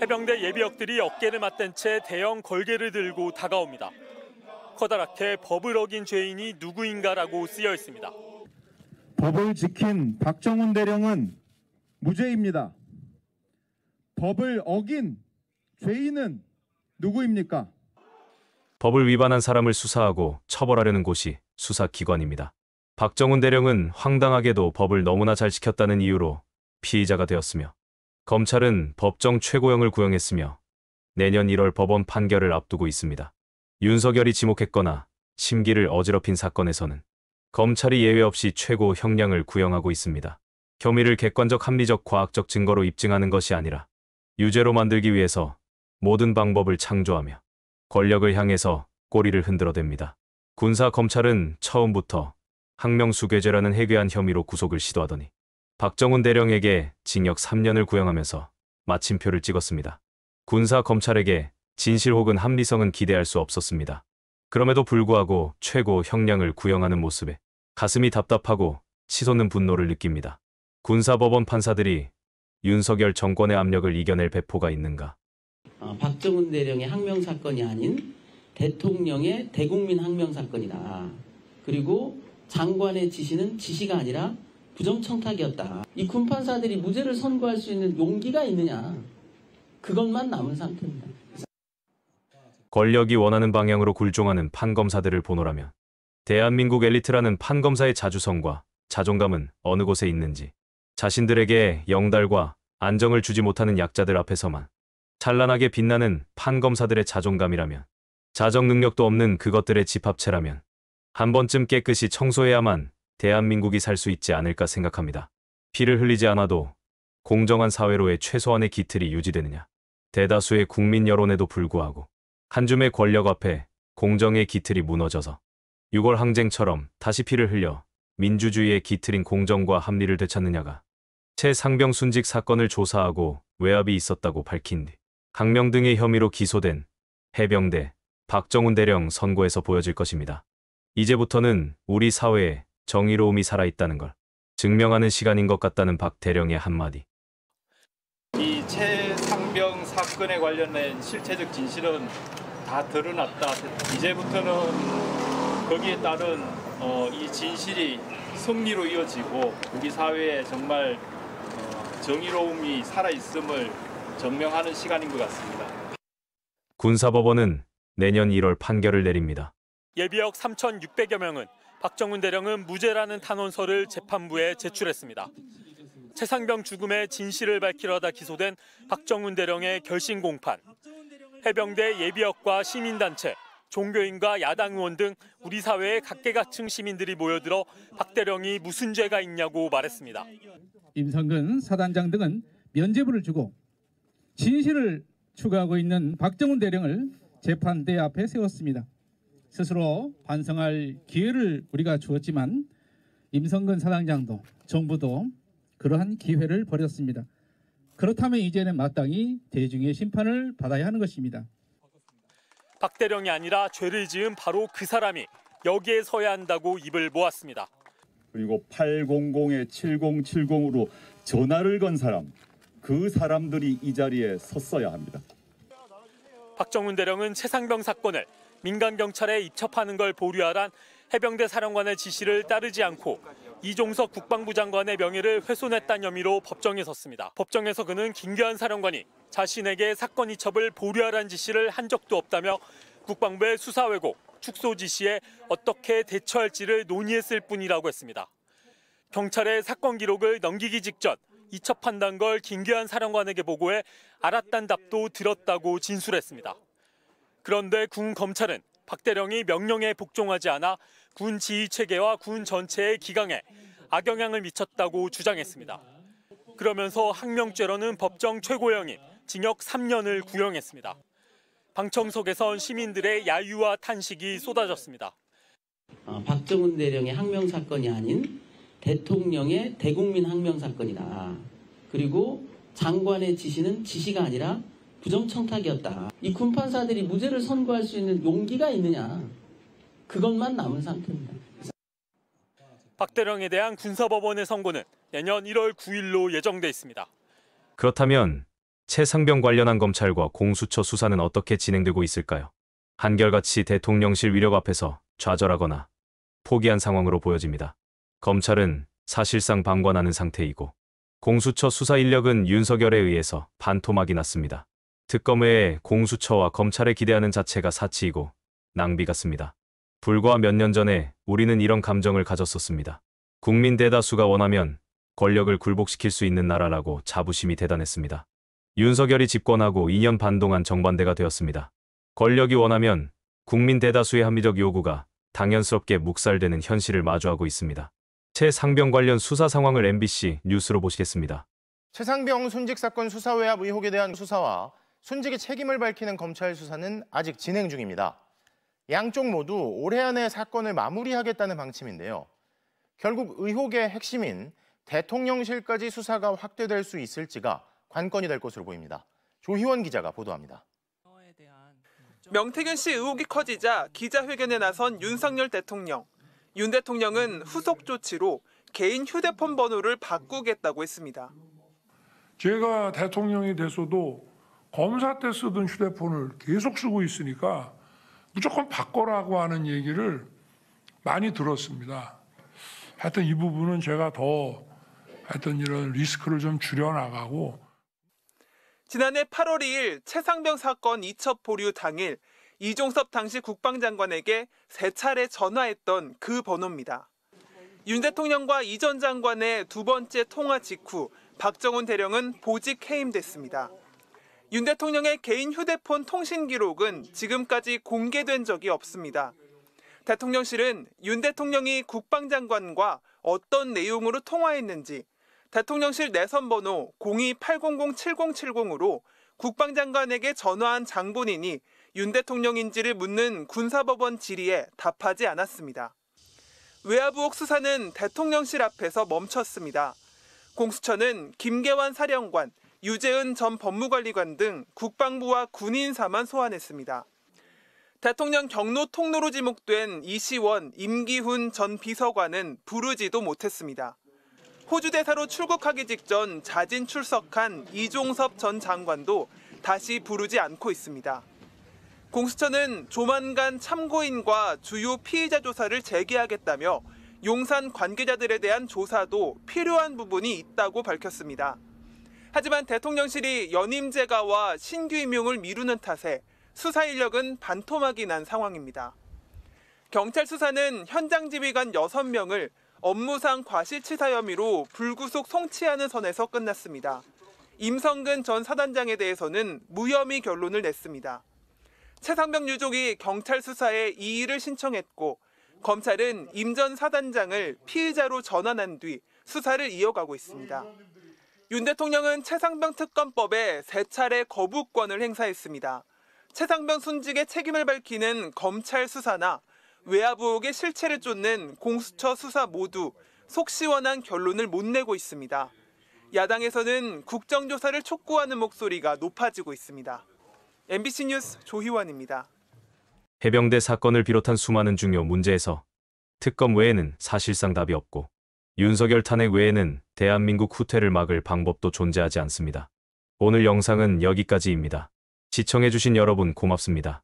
해병대 예비역들이 어깨를 맞댄 채 대형 걸개를 들고 다가옵니다. 커다랗게 법을 어긴 죄인이 누구인가라고 쓰여 있습니다. 법을 지킨 박정훈 대령은 무죄입니다. 법을 어긴 죄인은 누구입니까? 법을 위반한 사람을 수사하고 처벌하려는 곳이 수사기관입니다. 박정훈 대령은 황당하게도 법을 너무나 잘 지켰다는 이유로 피의자가 되었으며 검찰은 법정 최고형을 구형했으며 내년 1월 법원 판결을 앞두고 있습니다. 윤석열이 지목했거나 심기를 어지럽힌 사건에서는 검찰이 예외 없이 최고 형량을 구형하고 있습니다. 혐의를 객관적 합리적 과학적 증거로 입증하는 것이 아니라 유죄로 만들기 위해서 모든 방법을 창조하며 권력을 향해서 꼬리를 흔들어댑니다. 군사 검찰은 처음부터 항명수괴죄라는 해괴한 혐의로 구속을 시도하더니 박정훈 대령에게 징역 3년을 구형하면서 마침표를 찍었습니다. 군사 검찰에게 진실 혹은 합리성은 기대할 수 없었습니다. 그럼에도 불구하고 최고 형량을 구형하는 모습에 가슴이 답답하고 치솟는 분노를 느낍니다. 군사법원 판사들이 윤석열 정권의 압력을 이겨낼 배포가 있는가? 박정훈 대령의 항명사건이 아닌 대통령의 대국민 항명사건이다. 그리고 장관의 지시는 지시가 아니라 부정청탁이었다. 이 군판사들이 무죄를 선고할 수 있는 용기가 있느냐? 그것만 남은 상태입니다. 권력이 원하는 방향으로 굴종하는 판검사들을 보노라면 대한민국 엘리트라는 판검사의 자주성과 자존감은 어느 곳에 있는지, 자신들에게 영달과 안정을 주지 못하는 약자들 앞에서만 찬란하게 빛나는 판검사들의 자존감이라면, 자정 능력도 없는 그것들의 집합체라면 한 번쯤 깨끗이 청소해야만 대한민국이 살 수 있지 않을까 생각합니다. 피를 흘리지 않아도 공정한 사회로의 최소한의 기틀이 유지되느냐? 대다수의 국민 여론에도 불구하고 한 줌의 권력 앞에 공정의 기틀이 무너져서 6월 항쟁처럼 다시 피를 흘려 민주주의의 기틀인 공정과 합리를 되찾느냐가 최상병 순직 사건을 조사하고 외압이 있었다고 밝힌 뒤 강명 등의 혐의로 기소된 해병대 박정훈 대령 선고에서 보여질 것입니다. 이제부터는 우리 사회에 정의로움이 살아있다는 걸 증명하는 시간인 것 같다는 박 대령의 한마디. 이 최상병 사건에 관련된 실체적 진실은 다 드러났다. 이제부터는 거기에 따른 이 진실이 승리로 이어지고 우리 사회에 정말 정의로움이 살아있음을 증명하는 시간인 것 같습니다. 군사법원은 내년 1월 판결을 내립니다. 예비역 3,600여 명은 박정훈 대령은 무죄라는 탄원서를 재판부에 제출했습니다. 최상병 죽음의 진실을 밝히려다 기소된 박정훈 대령의 결심 공판. 해병대 예비역과 시민단체, 종교인과 야당 의원 등 우리 사회의 각계각층 시민들이 모여들어 박 대령이 무슨 죄가 있냐고 말했습니다. 임성근 사단장 등은 면죄부를 주고 진실을 추구하고 있는 박정훈 대령을 재판대 앞에 세웠습니다. 스스로 반성할 기회를 우리가 주었지만 임성근 사단장도 정부도 그러한 기회를 버렸습니다. 그렇다면 이제는 마땅히 대중의 심판을 받아야 하는 것입니다. 박 대령이 아니라 죄를 지은 바로 그 사람이 여기에 서야 한다고 입을 모았습니다. 그리고 800에 7070으로 전화를 건 사람, 그 사람들이 이 자리에 섰어야 합니다. 박정훈 대령은 최상병 사건을 민간 경찰에 입첩하는 걸 보류하란 해병대 사령관의 지시를 따르지 않고 이종석 국방부 장관의 명예를 훼손했다는 혐의로 법정에 섰습니다. 법정에서 그는 김규환 사령관이 자신에게 사건 이첩을 보류하라는 지시를 한 적도 없다며 국방부의 수사 왜곡, 축소 지시에 어떻게 대처할지를 논의했을 뿐이라고 했습니다. 경찰의 사건 기록을 넘기기 직전 이첩한다는 걸 김규환 사령관에게 보고해 알았단 답도 들었다고 진술했습니다. 그런데 군 검찰은 박 대령이 명령에 복종하지 않아 군 지휘 체계와 군 전체의 기강에 악영향을 미쳤다고 주장했습니다. 그러면서 항명죄로는 법정 최고형인 징역 3년을 구형했습니다. 방청석에선 시민들의 야유와 탄식이 쏟아졌습니다. 박정훈 대령의 항명사건이 아닌 대통령의 대국민 항명사건이다. 그리고 장관의 지시는 지시가 아니라 부정청탁이었다. 이 군판사들이 무죄를 선고할 수 있는 용기가 있느냐? 그것만 남은 상태입니다. 박 대령에 대한 군사법원의 선고는 내년 1월 9일로 예정돼 있습니다. 그렇다면 최상병 관련한 검찰과 공수처 수사는 어떻게 진행되고 있을까요? 한결같이 대통령실 위력 앞에서 좌절하거나 포기한 상황으로 보여집니다. 검찰은 사실상 방관하는 상태이고 공수처 수사 인력은 윤석열에 의해서 반토막이 났습니다. 특검 외에 공수처와 검찰에 기대하는 자체가 사치이고 낭비 같습니다. 불과 몇 년 전에 우리는 이런 감정을 가졌었습니다. 국민 대다수가 원하면 권력을 굴복시킬 수 있는 나라라고 자부심이 대단했습니다. 윤석열이 집권하고 2년 반 동안 정반대가 되었습니다. 권력이 원하면 국민 대다수의 합리적 요구가 당연스럽게 묵살되는 현실을 마주하고 있습니다. 최상병 관련 수사 상황을 MBC 뉴스로 보시겠습니다. 최상병 순직 사건 수사 외압 의혹에 대한 수사와 순직의 책임을 밝히는 검찰 수사는 아직 진행 중입니다. 양쪽 모두 올해 안에 사건을 마무리하겠다는 방침인데요. 결국 의혹의 핵심인 대통령실까지 수사가 확대될 수 있을지가 관건이 될 것으로 보입니다. 조희원 기자가 보도합니다. 명태균 씨 의혹이 커지자 기자회견에 나선 윤석열 대통령. 윤 대통령은 후속 조치로 개인 휴대폰 번호를 바꾸겠다고 했습니다. 제가 대통령이 돼서도 검사 때 쓰던 휴대폰을 계속 쓰고 있으니까 무조건 바꿔라고 하는 얘기를 많이 들었습니다. 하여튼 이 부분은 제가 더 하여튼 이런 리스크를 좀 줄여나가고. 지난해 8월 2일 최상병 사건 이첩 보류 당일 이종섭 당시 국방장관에게 3차례 전화했던 그 번호입니다. 윤 대통령과 이 전 장관의 두 번째 통화 직후 박정훈 대령은 보직 해임됐습니다. 윤 대통령의 개인 휴대폰 통신 기록은 지금까지 공개된 적이 없습니다. 대통령실은 윤 대통령이 국방장관과 어떤 내용으로 통화했는지 대통령실 내선 번호 02-800-7070으로 국방장관에게 전화한 장본인이 윤 대통령인지를 묻는 군사법원 질의에 답하지 않았습니다. 외압 의혹 수사는 대통령실 앞에서 멈췄습니다. 공수처는 김계환 사령관, 유재은 전 법무관리관 등 국방부와 군인사만 소환했습니다. 대통령 경로 통로로 지목된 이시원, 임기훈 전 비서관은 부르지도 못했습니다. 호주 대사로 출국하기 직전 자진 출석한 이종섭 전 장관도 다시 부르지 않고 있습니다. 공수처는 조만간 참고인과 주요 피의자 조사를 재개하겠다며 용산 관계자들에 대한 조사도 필요한 부분이 있다고 밝혔습니다. 하지만 대통령실이 연임 제가와 신규 임용을 미루는 탓에 수사 인력은 반토막이 난 상황입니다. 경찰 수사는 현장 지휘관 6명을 업무상 과실치사 혐의로 불구속 송치하는 선에서 끝났습니다. 임성근 전 사단장에 대해서는 무혐의 결론을 냈습니다. 최상병 유족이 경찰 수사에 이의를 신청했고 검찰은 임 전 사단장을 피의자로 전환한 뒤 수사를 이어가고 있습니다. 윤 대통령은 최상병 특검법에 3차례 거부권을 행사했습니다. 최상병 순직의 책임을 밝히는 검찰 수사나 외압 의혹의 실체를 쫓는 공수처 수사 모두 속 시원한 결론을 못 내고 있습니다. 야당에서는 국정조사를 촉구하는 목소리가 높아지고 있습니다. MBC 뉴스 조희원입니다. 해병대 사건을 비롯한 수많은 중요 문제에서 특검 외에는 사실상 답이 없고 윤석열 탄핵 외에는 대한민국 후퇴를 막을 방법도 존재하지 않습니다. 오늘 영상은 여기까지입니다. 시청해주신 여러분 고맙습니다.